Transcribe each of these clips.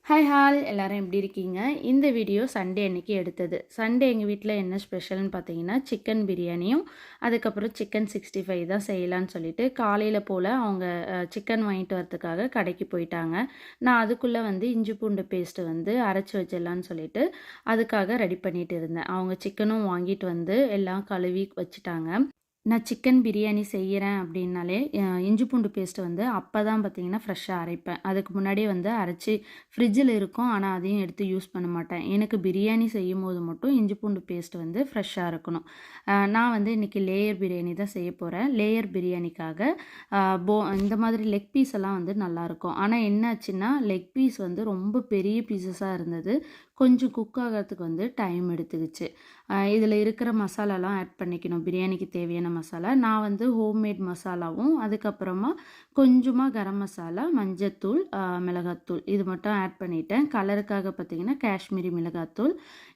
Hi hall எல்லாரும் எப்படி இருக்கீங்க? இந்த வீடியோ சண்டே அன்னைக்கு எடுத்தது. சண்டே எங்கள் வீட்டில் என்ன ஸ்பெஷல்னு பார்த்தீங்கன்னா சிக்கன் பிரியாணியும் அதுக்கப்புறம் சிக்கன் 65 தான் செய்யலான்னு சொல்லிட்டு காலையில் போல் அவங்க சிக்கன் வாங்கிட்டு வரதுக்காக கடைக்கு போயிட்டாங்க. நான் அதுக்குள்ளே இஞ்சி பூண்டு பேஸ்ட்டு அரைச்சி வச்சிடலான்னு சொல்லிட்டு அதுக்காக ரெடி பண்ணிட்டு இருந்தேன். அவங்க சிக்கனும் வாங்கிட்டு எல்லாம் கழுவி வச்சுட்டாங்க. நான் சிக்கன் பிரியாணி செய்கிறேன் அப்படின்னாலே இஞ்சி பூண்டு பேஸ்ட்டு அப்போ தான் பார்த்தீங்கன்னா ஃப்ரெஷ்ஷாக அரைப்பேன். அதுக்கு முன்னாடியே அரைச்சி ஃப்ரிட்ஜில் இருக்கும். ஆனால் அதையும் எடுத்து யூஸ் பண்ண மாட்டேன். எனக்கு பிரியாணி செய்யும்போது மட்டும் இஞ்சி பூண்டு பேஸ்ட்டு ஃப்ரெஷ்ஷாக இருக்கணும். நான் இன்றைக்கி லேயர் பிரியாணி தான் செய்ய போகிறேன். லேயர் பிரியாணிக்காக இந்த மாதிரி லெக் பீஸ் எல்லாம் நல்லாயிருக்கும். ஆனால் என்னாச்சுன்னா லெக் பீஸ் ரொம்ப பெரிய பீசஸாக இருந்தது. கொஞ்சம் குக் ஆகிறதுக்கு டைம் எடுத்துக்கிச்சு. இதில் இருக்கிற மசாலாலாம் ஆட் பண்ணிக்கணும். பிரியாணிக்கு தேவையான மசாலா நான் ஹோம்மேட் மசாலாவும் அதுக்கப்புறமா கொஞ்சமாக கரம் மசாலா, மஞ்சத்தூள், மிளகாத்தூள் இது மட்டும் ஆட் பண்ணிட்டேன். கலருக்காக பார்த்திங்கன்னா காஷ்மீரி மிளகாத்தூள்.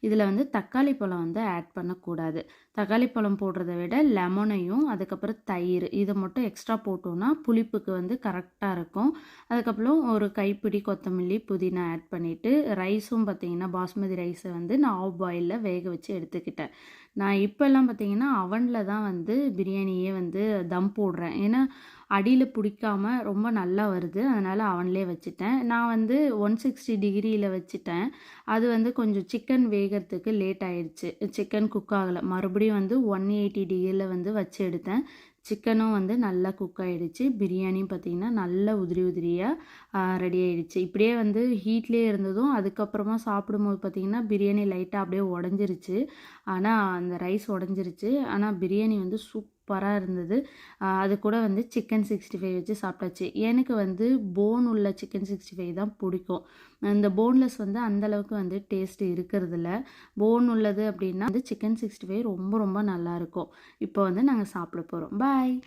இதில் தக்காளி பழம் ஆட் பண்ணக்கூடாது. தக்காளி பழம் போடுறத விட லெமனையும் அதுக்கப்புறம் தயிர் இதை மட்டும் எக்ஸ்ட்ரா போட்டோன்னா புளிப்புக்கு கரெக்டாக இருக்கும். அதுக்கப்புறம் ஒரு கைப்பிடி கொத்தமல்லி, புதினா ஆட் பண்ணிவிட்டு ரைஸும் பார்த்திங்கன்னா பாஸ்மதி ரைஸை நான் ஆஃப் பாயிலில் வேக வச்சு எடுத்துக்கிட்டேன். நான் இப்போல்லாம் பார்த்திங்கன்னா அவனில் தான் பிரியாணியே தம் போடுறேன். ஏன்னா அடியில் பிடிக்காம ரொம்ப நல்லா வருது. அதனால் அவன்லேயே வச்சுட்டேன். நான் 160 டிகிரியில் வச்சுட்டேன். அது கொஞ்சம் சிக்கன் வேகிறதுக்கு லேட் ஆயிடுச்சு. சிக்கன் குக் ஆகலை. மறுபடியும் 180 டிகிரியில் வச்சு எடுத்தேன். சிக்கனும் நல்லா குக் ஆகிடுச்சு. பிரியாணியும் பார்த்திங்கன்னா நல்லா உதிரி உதிரியாக ரெடி ஆகிடுச்சு. இப்படியே ஹீட்லேயே இருந்ததும் அதுக்கப்புறமா சாப்பிடும்போது பார்த்திங்கன்னா பிரியாணி லைட்டாக அப்படியே உடஞ்சிருச்சு. ஆனால் அந்த ரைஸ் உடஞ்சிருச்சு. ஆனால் பிரியாணி சூப்பராக இருந்தது. அது கூட சிக்கன் 65 வச்சு சாப்பிட்டாச்சு. எனக்கு போன் உள்ள சிக்கன் 65 தான் பிடிக்கும். இந்த போன்லெஸ் அந்தளவுக்கு டேஸ்ட்டு இருக்கிறதில்ல. போன் உள்ளது அப்படின்னா சிக்கன் 65 ரொம்ப ரொம்ப நல்லாயிருக்கும். இப்போ நாங்கள் சாப்பிட போகிறோம். பாய்.